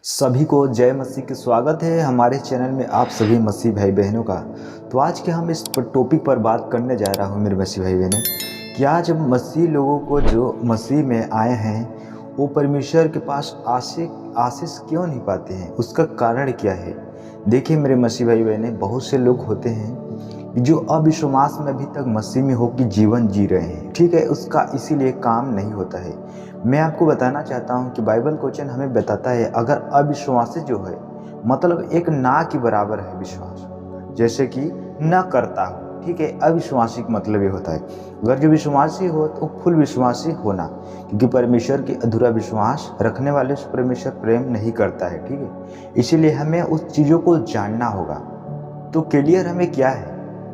सभी को जय मसीह की स्वागत है हमारे चैनल में आप सभी मसीह भाई बहनों का। तो आज के हम इस टॉपिक पर बात करने जा रहा हूँ मेरे मसीह भाई बहनों कि आज मसीह लोगों को जो मसीह में आए हैं वो परमेश्वर के पास आशीष क्यों नहीं पाते हैं, उसका कारण क्या है। देखिए मेरे मसीह भाई बहनें, बहुत से लोग होते हैं जो अविश्वास में अभी तक मसीह में होकर जीवन जी रहे हैं, ठीक है, उसका इसीलिए काम नहीं होता है। मैं आपको बताना चाहता हूं कि बाइबल क्वेश्चन हमें बताता है अगर अविश्वासी जो है मतलब एक ना के बराबर है विश्वास, जैसे कि न करता हो, ठीक है। अविश्वासी का मतलब ये होता है अगर जो विश्वासी हो तो फुल विश्वासी होना, क्योंकि परमेश्वर के अधूरा विश्वास रखने वाले से परमेश्वर प्रेम नहीं करता है, ठीक है। इसीलिए हमें उस चीज़ों को जानना होगा। तो क्लियर हमें क्या है,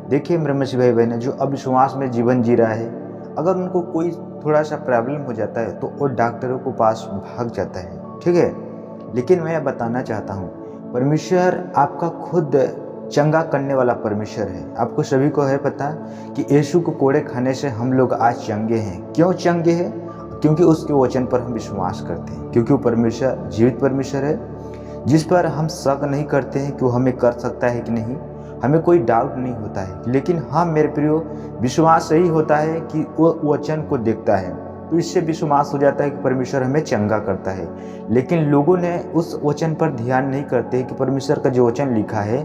देखिए मेरे मसीह भाई बहन, जो अविश्वास में जीवन जी रहा है अगर उनको कोई थोड़ा सा प्रॉब्लम हो जाता है तो वो डॉक्टरों के पास भाग जाता है, ठीक है। लेकिन मैं बताना चाहता हूँ परमेश्वर आपका खुद चंगा करने वाला परमेश्वर है। आपको सभी को है पता कि यीशु को कोड़े खाने से हम लोग आज चंगे हैं। क्यों चंगे हैं? क्योंकि उसके वचन पर हम विश्वास करते हैं, क्योंकि वो परमेश्वर जीवित परमेश्वर है जिस पर हम शक नहीं करते हैं कि वो हमें कर सकता है कि नहीं, हमें कोई डाउट नहीं होता है। लेकिन हाँ मेरे प्रियो, विश्वास यही होता है कि वो वचन को देखता है तो इससे विश्वास हो जाता है कि परमेश्वर हमें चंगा करता है। लेकिन लोगों ने उस वचन पर ध्यान नहीं करते कि परमेश्वर का जो वचन लिखा है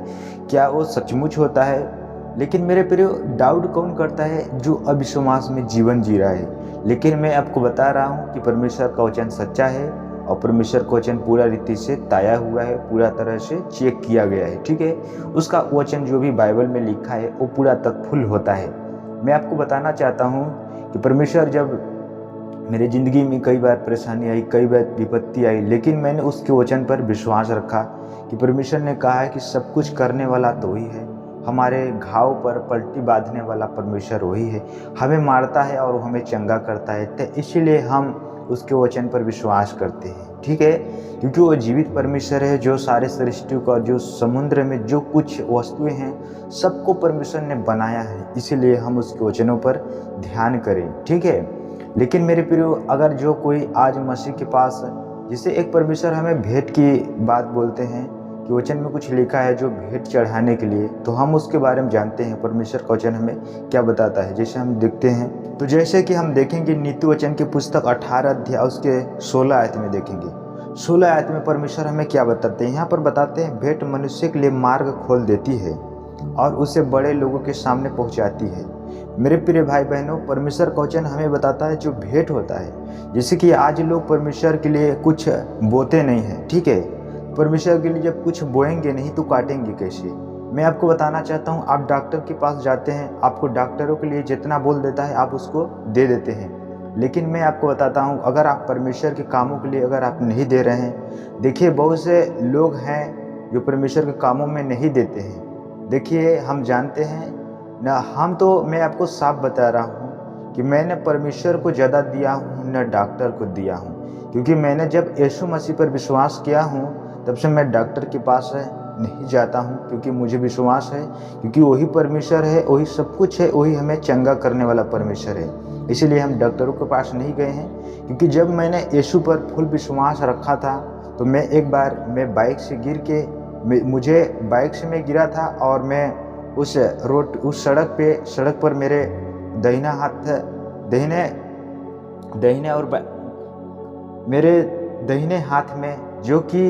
क्या वो सचमुच होता है। लेकिन मेरे प्रियो, डाउट कौन करता है? जो अविश्वास में जीवन जी रहा है। लेकिन मैं आपको बता रहा हूँ कि परमेश्वर का वचन सच्चा है और परमेश्वर का वचन पूरा रीति से ताया हुआ है, पूरा तरह से चेक किया गया है, ठीक है। उसका वचन जो भी बाइबल में लिखा है वो पूरा तक फुल होता है। मैं आपको बताना चाहता हूँ कि परमेश्वर जब मेरी ज़िंदगी में कई बार परेशानी आई, कई बार विपत्ति आई, लेकिन मैंने उसके वचन पर विश्वास रखा कि परमेश्वर ने कहा है कि सब कुछ करने वाला तो वही है, हमारे घाव पर पलटी बांधने वाला परमेश्वर वही है, हमें मारता है और हमें चंगा करता है। तो इसीलिए हम उसके वचन पर विश्वास करते हैं, ठीक है। क्योंकि वो जीवित परमेश्वर है जो सारे सृष्टि का, जो समुद्र में जो कुछ वस्तुएं हैं सबको परमेश्वर ने बनाया है, इसीलिए हम उसके वचनों पर ध्यान करें, ठीक है। लेकिन मेरे प्रियो, अगर जो कोई आज मसीह के पास, जिसे एक परमेश्वर हमें भेंट की बात बोलते हैं कि वचन में कुछ लिखा है जो भेंट चढ़ाने के लिए, तो हम उसके बारे में जानते हैं परमेश्वर का वचन हमें क्या बताता है। जैसे हम देखते हैं, तो जैसे कि हम देखेंगे नीति वचन की पुस्तक 18 अध्याय उसके 16 आयत में देखेंगे। 16 आयत में परमेश्वर हमें क्या बताते हैं? यहाँ पर बताते हैं भेंट मनुष्य के लिए मार्ग खोल देती है और उसे बड़े लोगों के सामने पहुँचाती है। मेरे प्रिय भाई बहनों, परमेश्वर का वचन हमें बताता है जो भेंट होता है, जैसे कि आज लोग परमेश्वर के लिए कुछ बोते नहीं हैं, ठीक है। परमेश्वर के लिए जब कुछ बोएंगे नहीं तो काटेंगे कैसे? मैं आपको बताना चाहता हूँ, आप डॉक्टर के पास जाते हैं, आपको डॉक्टरों के लिए जितना बोल देता है आप उसको दे देते हैं। लेकिन मैं आपको बताता हूँ, अगर आप परमेश्वर के कामों के लिए अगर आप नहीं दे रहे हैं, देखिए बहुत से लोग हैं जो परमेश्वर के कामों में नहीं देते हैं। देखिए हम जानते हैं ना, हम तो, मैं आपको साफ बता रहा हूँ कि मैंने परमेश्वर को ज़्यादा दिया हूँ न डॉक्टर को दिया हूँ, क्योंकि मैंने जब यीशु मसीह पर विश्वास किया हूँ तब से मैं डॉक्टर के पास नहीं जाता हूँ, क्योंकि मुझे विश्वास है क्योंकि वही परमेश्वर है, वही सब कुछ है, वही हमें चंगा करने वाला परमेश्वर है। इसीलिए हम डॉक्टरों के पास नहीं गए हैं। क्योंकि जब मैंने यीशु पर फुल विश्वास रखा था तो मैं एक बार मैं बाइक से गिर के, मुझे बाइक से मैं गिरा था और मैं उस सड़क पर मेरे दाहिना हाथ, दाहिने और मेरे दाहिने हाथ में जो कि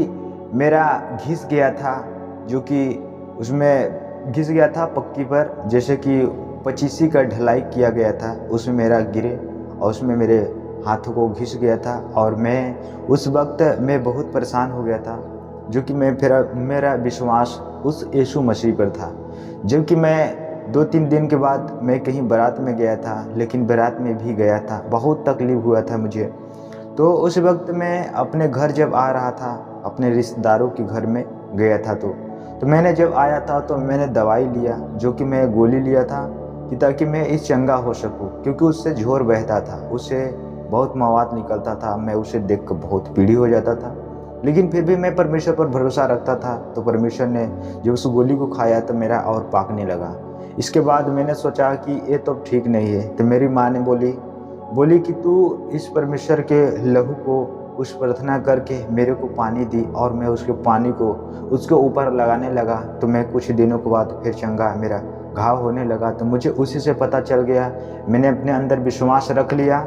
मेरा घिस गया था, जो कि उसमें घिस गया था पक्की पर, जैसे कि 25 का ढलाई किया गया था, उसमें मेरा गिरे और उसमें मेरे हाथों को घिस गया था। और मैं उस वक्त मैं बहुत परेशान हो गया था, जो कि मेरा विश्वास उस यीशु मसीह पर था। जबकि मैं 2-3 दिन के बाद मैं कहीं बारात में गया था, लेकिन बारात में भी गया था, बहुत तकलीफ़ हुआ था मुझे। तो उस वक्त मैं अपने घर जब आ रहा था, अपने रिश्तेदारों के घर में गया था, तो मैंने जब आया था तो मैंने दवाई लिया, जो कि मैं गोली लिया था कि ताकि मैं इस चंगा हो सकूं, क्योंकि उससे झोर बहता था, उससे बहुत मवाद निकलता था, मैं उसे देख कर बहुत पीड़ी हो जाता था। लेकिन फिर भी मैं परमेश्वर पर भरोसा रखता था, तो परमेश्वर ने जब उस गोली को खाया तो मेरा और पाकने लगा। इसके बाद मैंने सोचा कि ये तो ठीक नहीं है, तो मेरी माँ ने बोली कि तू इस परमेश्वर के लहू को उस प्रार्थना करके मेरे को पानी दी और मैं उसके पानी को उसके ऊपर लगाने लगा, तो मैं कुछ दिनों के बाद फिर चंगा मेरा घाव होने लगा। तो मुझे उसी से पता चल गया, मैंने अपने अंदर विश्वास रख लिया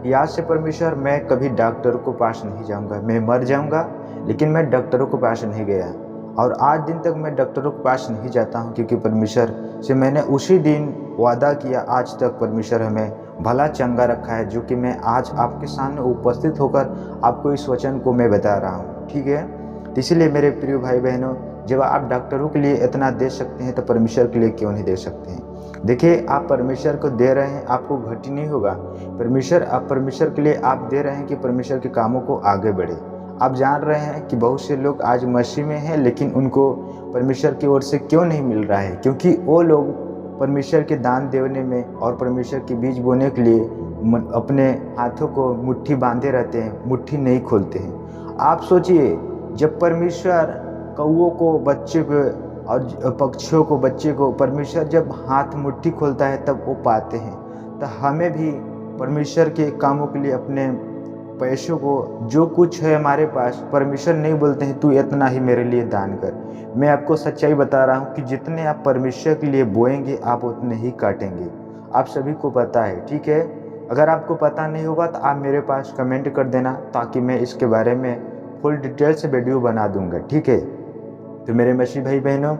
कि आज से परमेश्वर मैं कभी डॉक्टर को पास नहीं जाऊंगा, मैं मर जाऊंगा लेकिन मैं डॉक्टरों को पास नहीं गया। और आज दिन तक मैं डॉक्टरों के पास नहीं जाता हूं, क्योंकि परमेश्वर से मैंने उसी दिन वादा किया। आज तक परमेश्वर हमें भला चंगा रखा है, जो कि मैं आज आपके सामने उपस्थित होकर आपको इस वचन को मैं बता रहा हूँ, ठीक है। तो इसलिए मेरे प्रिय भाई बहनों, जब आप डॉक्टरों के लिए इतना दे सकते हैं तो परमेश्वर के लिए क्यों नहीं दे सकते हैं। देखिए, आप परमेश्वर को दे रहे हैं, आपको घटी नहीं होगा। परमेश्वर के लिए आप दे रहे हैं कि परमेश्वर के कामों को आगे बढ़े। आप जान रहे हैं कि बहुत से लोग आज मसीह में हैं लेकिन उनको परमेश्वर की ओर से क्यों नहीं मिल रहा है, क्योंकि वो लोग परमेश्वर के दान देने में और परमेश्वर के बीज बोने के लिए अपने हाथों को मुट्ठी बांधे रहते हैं, मुट्ठी नहीं खोलते हैं। आप सोचिए, जब परमेश्वर कौओं को, बच्चे को और पक्षियों को, बच्चे को परमेश्वर जब हाथ मुट्ठी खोलता है तब वो पाते हैं। तो हमें भी परमेश्वर के कामों के लिए अपने पैसों को, जो कुछ है हमारे पास, परमेश्वर नहीं बोलते हैं तू इतना ही मेरे लिए दान कर। मैं आपको सच्चाई बता रहा हूँ कि जितने आप परमेश्वर के लिए बोएंगे आप उतने ही काटेंगे। आप सभी को पता है, ठीक है। अगर आपको पता नहीं होगा तो आप मेरे पास कमेंट कर देना, ताकि मैं इसके बारे में फुल डिटेल से वीडियो बना दूंगा, ठीक है। तो मेरे मसीह भाई बहनों,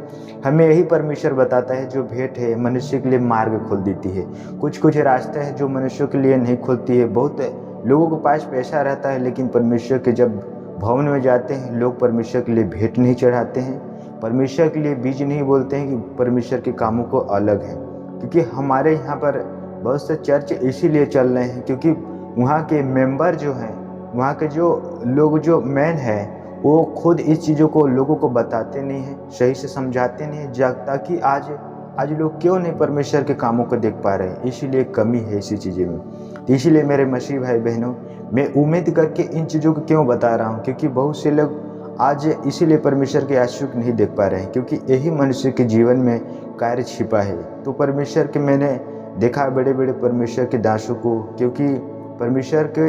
हमें यही परमेश्वर बताता है, जो भेंट है मनुष्य के लिए मार्ग खोल देती है। कुछ रास्ते हैं जो मनुष्यों के लिए नहीं खोलती है। बहुत लोगों के पास पैसा रहता है लेकिन परमेश्वर के जब भवन में जाते हैं, लोग परमेश्वर के लिए भेंट नहीं चढ़ाते हैं, परमेश्वर के लिए बीज नहीं बोलते हैं कि परमेश्वर के कामों को अलग है। क्योंकि हमारे यहाँ पर बहुत से चर्च इसीलिए चल रहे हैं क्योंकि वहाँ के मेंबर जो हैं, वहाँ के जो लोग, जो मैन है, वो खुद इस चीज़ों को लोगों को बताते नहीं हैं, सही से समझाते नहीं हैं, ताकि आज लोग क्यों नहीं परमेश्वर के कामों को देख पा रहे हैं। इसीलिए कमी है इसी चीज़ें में। तो इसीलिए मेरे मसीह भाई बहनों, मैं उम्मीद करके इन चीज़ों को क्यों बता रहा हूँ, क्योंकि बहुत से लोग आज इसीलिए परमेश्वर के आंसू नहीं देख पा रहे हैं, क्योंकि यही मनुष्य के जीवन में कार्य छिपा है। तो परमेश्वर के मैंने देखा बड़े बड़े परमेश्वर के दासों को, क्योंकि परमेश्वर के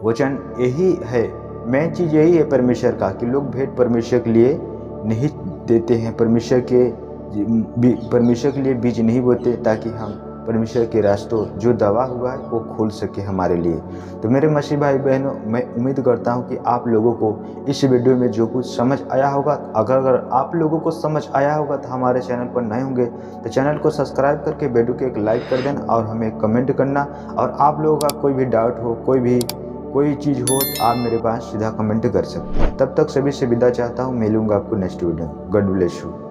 वचन यही है, मेन चीज़ यही है परमेश्वर का, कि लोग भेंट परमेश्वर के लिए नहीं देते हैं, परमेश्वर के लिए बीज नहीं बोते, ताकि हम परमेश्वर के रास्तों जो दवा हुआ है वो खोल सके हमारे लिए। तो मेरे मसीह भाई बहनों, मैं उम्मीद करता हूं कि आप लोगों को इस वीडियो में जो कुछ समझ आया होगा, अगर आप लोगों को समझ आया होगा तो हमारे चैनल पर नए होंगे तो चैनल को सब्सक्राइब करके वीडियो को एक लाइक कर देना और हमें कमेंट करना। और आप लोगों का कोई भी डाउट हो, कोई चीज़ हो तो आप मेरे पास सीधा कमेंट कर सकते हैं। तब तक सभी से विदा चाहता हूँ, मिलूंगा आपको next video. God bless you.